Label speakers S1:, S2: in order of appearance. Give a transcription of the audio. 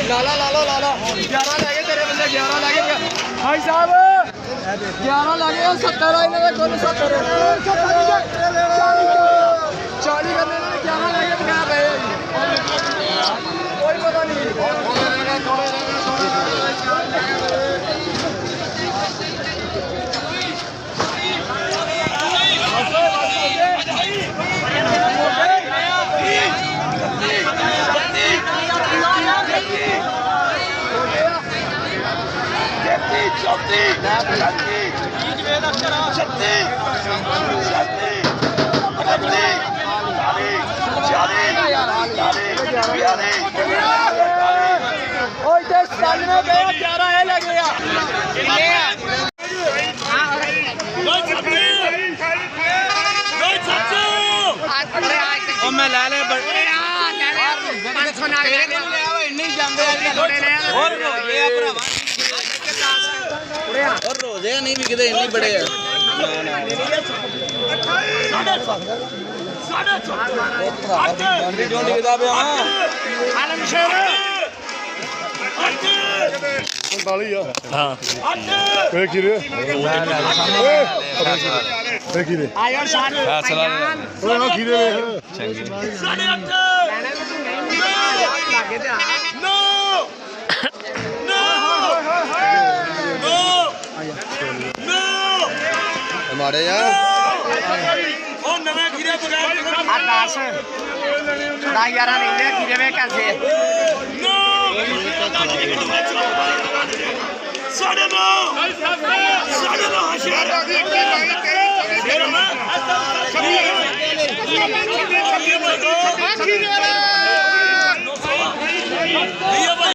S1: लाला 11 लगे तेरे बंदे 11 लगे भाई साहब 11 लगे 70 इन्होंने कुल 70 40 करने 11 लगे क्या पे कोई पता नहीं मैं ला ले और रोजे नहीं बिकते इन्ने बड़े मारे यार नवे खीरे बगैर 10 11 नहीं खीरे में कैसे साढ़े नौ